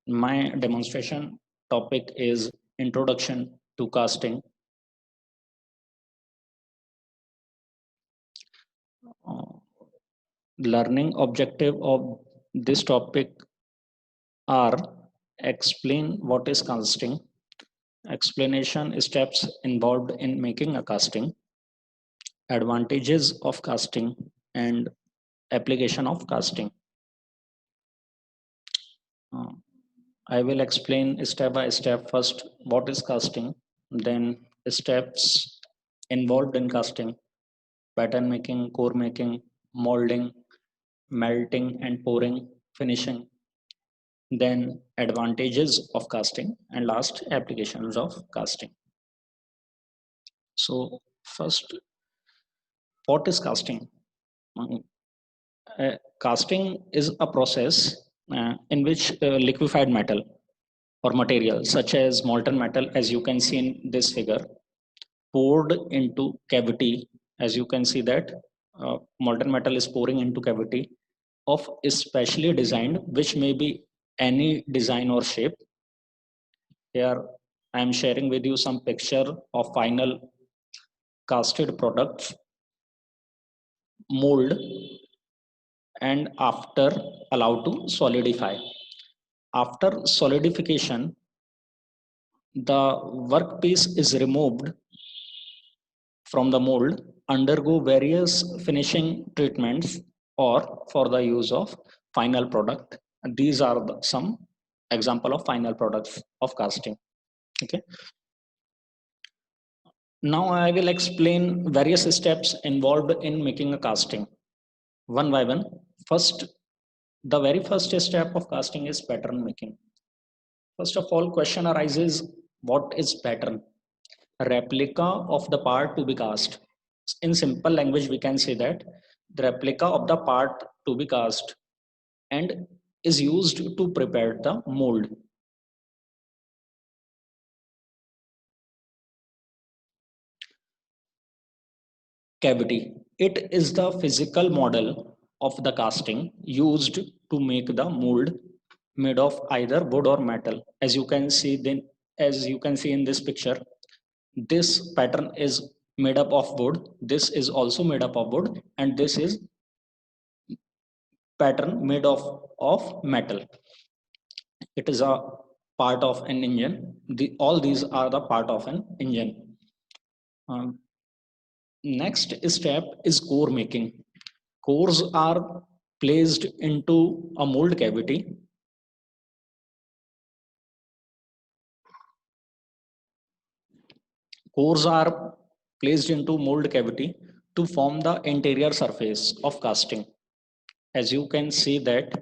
My demonstration topic is Introduction to Casting. Uh, Learning objective of this topic are explain what is casting, explanation steps involved in making a casting, advantages of casting, and application of casting. Uh, I will explain step by step first what is casting, then steps involved in casting, pattern making, core making, molding, melting and pouring, finishing, then advantages of casting, and last applications of casting. So first, what is casting? Uh, Casting is a process in which liquefied metal or material such as molten metal, as you can see in this figure, poured into cavity. As you can see that molten metal is pouring into cavity of specially designed, which may be any design or shape. Here I am sharing with you some picture of final casted products mold and after allowed to solidify. After solidification, the workpiece is removed from the mold, undergo various finishing treatments or for the use of final product. These are some example of final products of casting. Okay. Now I will explain various steps involved in making a casting one by one. First, the very first step of casting is pattern making. First of all, question arises, what is pattern? A replica of the part to be cast. In simple language, we can say that the replica of the part to be cast and is used to prepare the mold. Cavity. It is the physical model of the casting used to make the mold made of either wood or metal. As you can see in this picture, this pattern is made up of wood. This is also made up of wood, and this is pattern made of metal. It is a part of an engine. All these are the part of an engine. Um, Next step is core making. Cores are placed into a mold cavity. Cores are placed into mold cavity to form the interior surface of casting. As you can see that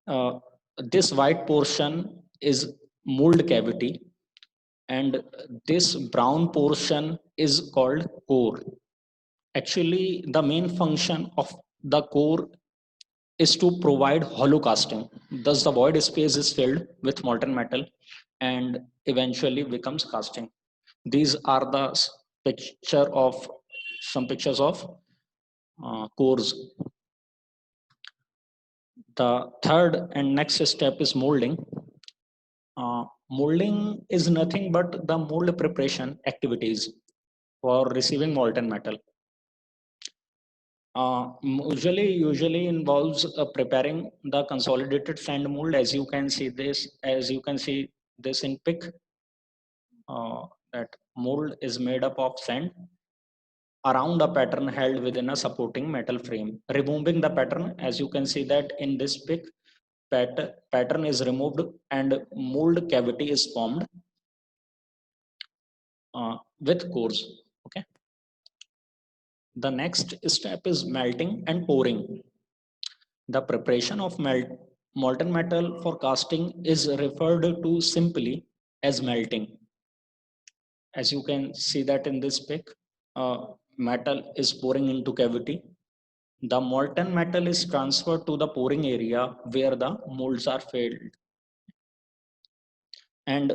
uh, this white portion is mold cavity and this brown portion is called core. Actually, the main function of the core is to provide hollow casting. Thus, the void space is filled with molten metal and eventually becomes casting. These are the picture of some pictures of cores. The third and next step is molding. Molding is nothing but the mold preparation activities for receiving molten metal. Usually involves preparing the consolidated sand mold. As you can see this in pic. That mold is made up of sand around a pattern held within a supporting metal frame. Removing the pattern, as you can see that in this pic, pattern is removed and mold cavity is formed with cores. Okay. The next step is melting and pouring. The preparation of molten metal for casting is referred to simply as melting. As you can see that in this pic, metal is pouring into cavity. The molten metal is transferred to the pouring area where the molds are filled. And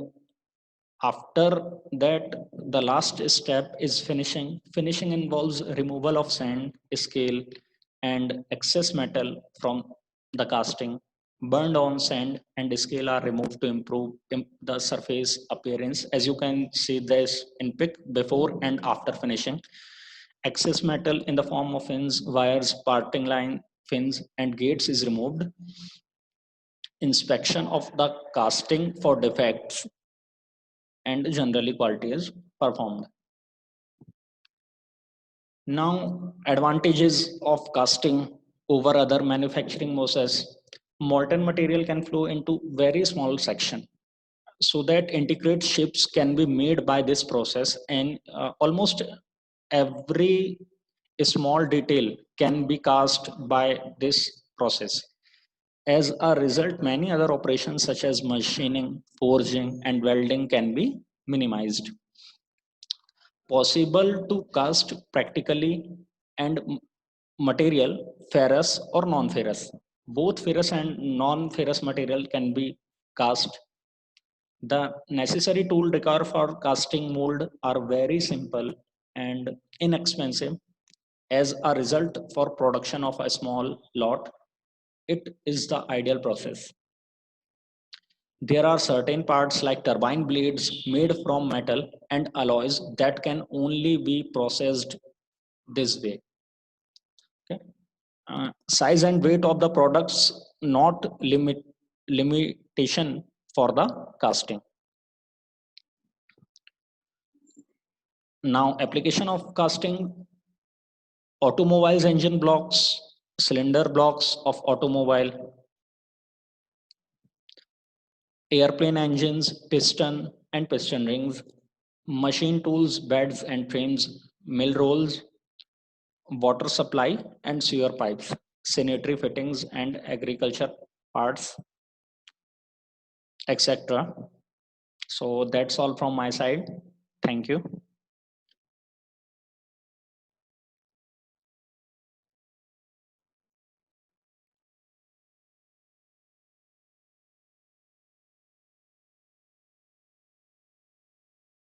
after that, the last step is finishing. Finishing involves removal of sand, scale, and excess metal from the casting Burned on sand and scale are removed to improve the surface appearance. As you can see this in pic before and after finishing. Excess metal in the form of fins, wires, parting line, fins, and gates is removed. Inspection of the casting for defects and generally quality is performed. Now, advantages of casting over other manufacturing process. Molten material can flow into very small section, so that integrated ships can be made by this process, and almost every small detail can be cast by this process. As a result, many other operations such as machining, forging, and welding can be minimized. Possible to cast practically and material ferrous or non-ferrous. Both ferrous and non-ferrous material can be cast. The necessary tool required for casting mold are very simple and inexpensive. As a result, for production of a small lot, it is the ideal process. There are certain parts like turbine blades made from metal and alloys that can only be processed this way. Okay. Size and weight of the products not limitation for the casting. Now, application of casting: automobiles engine blocks, cylinder blocks of automobile, airplane engines, piston and piston rings, machine tools, beds and frames, mill rolls, water supply and sewer pipes, sanitary fittings and agriculture parts, etc. So that's all from my side. Thank you.